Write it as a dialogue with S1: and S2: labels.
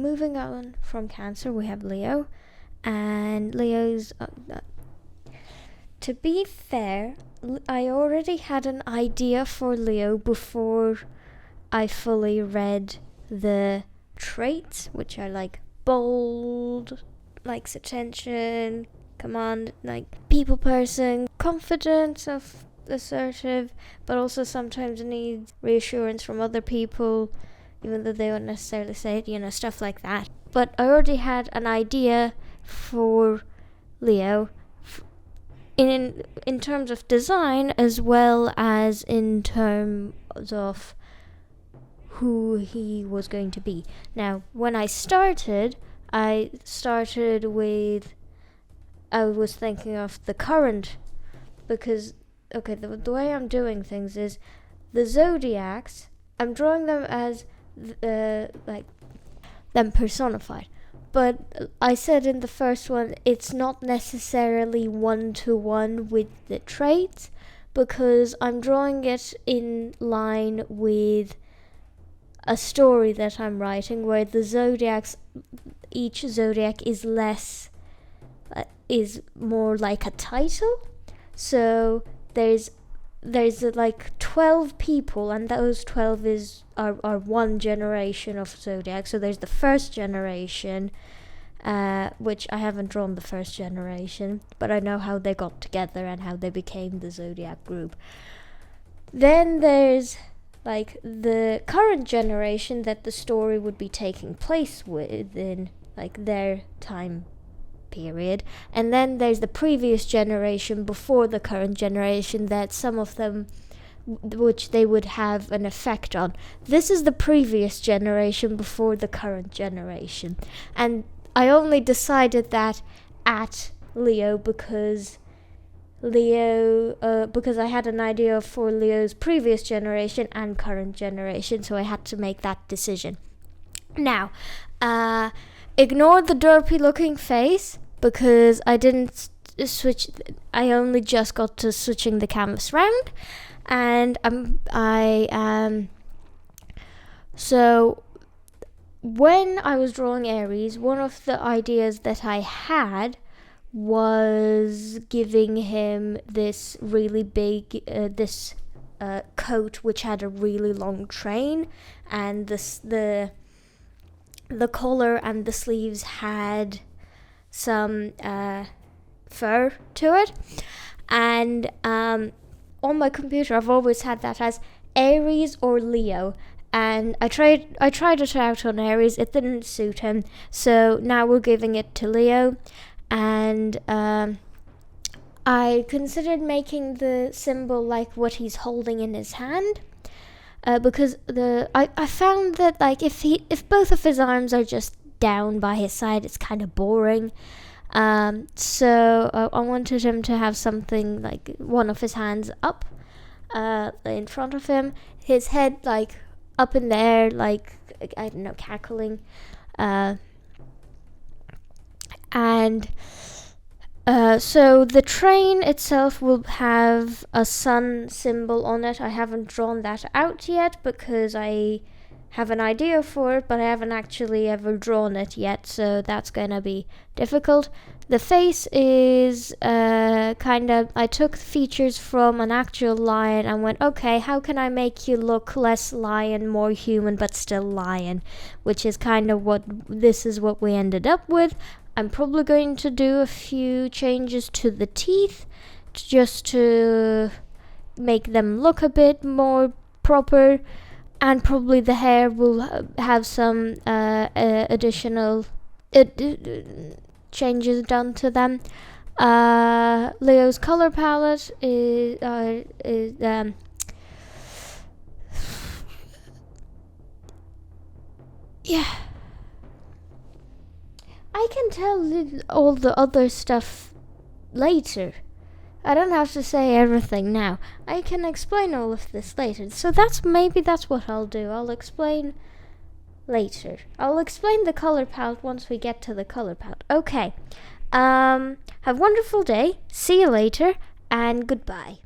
S1: moving on from Cancer, we have Leo. And Leo's... to be fair, I already had an idea for Leo before I fully read the traits, which are like bold, likes attention, command, like people person, confident, assertive, but also sometimes needs reassurance from other people, even though they won't necessarily say it, stuff like that. But I already had an idea for Leo in terms of design, as well as in terms of who he was going to be. Now, when I started with, I was thinking of the current, because, okay, the way I'm doing things is, the Zodiacs, I'm drawing them as, like, them personified. But I said in the first one, it's not necessarily one-to-one with the traits, because I'm drawing it in line with a story that I'm writing, where the Zodiacs, each Zodiac is is more like a title. So there's like 12 people, and those 12 are one generation of Zodiac. So there's the first generation, which I haven't drawn the first generation, but I know how they got together and how they became the Zodiac group. Then there's like the current generation that the story would be taking place within, like their time period. And then there's the previous generation before the current generation, that some of them which they would have an effect on. This is the previous generation before the current generation. And I only decided that at Leo because I had an idea for Leo's previous generation and current generation, so I had to make that decision. Now, ignore the derpy looking face, because I didn't switch. I only just got to switching the canvas round, and so when I was drawing Aries, one of the ideas that I had was giving him this really big coat which had a really long train, and the collar and the sleeves had some fur to it. And on my computer I've always had that as Aries or Leo, and I tried it out on Aries. It didn't suit him, so now we're giving it to Leo. And I considered making the symbol like what he's holding in his hand, because I found that, like, if both of his arms are just down by his side, it's kind of boring. So I wanted him to have something like one of his hands up in front of him, his head like up in the air, like, I don't know, cackling. So the train itself will have a sun symbol on it. I haven't drawn that out yet because I have an idea for it, but I haven't actually ever drawn it yet, so that's gonna be difficult. The face is I took features from an actual lion and went, okay, how can I make you look less lion, more human, but still lion? Which is kind of what we ended up with. I'm probably going to do a few changes to the teeth just to make them look a bit more proper, and probably the hair will have some additional changes done to them. Leo's color palette is yeah. I can tell all the other stuff later. I don't have to say everything now. I can explain all of this later. So that's what I'll do. I'll explain later. I'll explain the color palette once we get to the color palette. Okay. Have a wonderful day. See you later, and goodbye.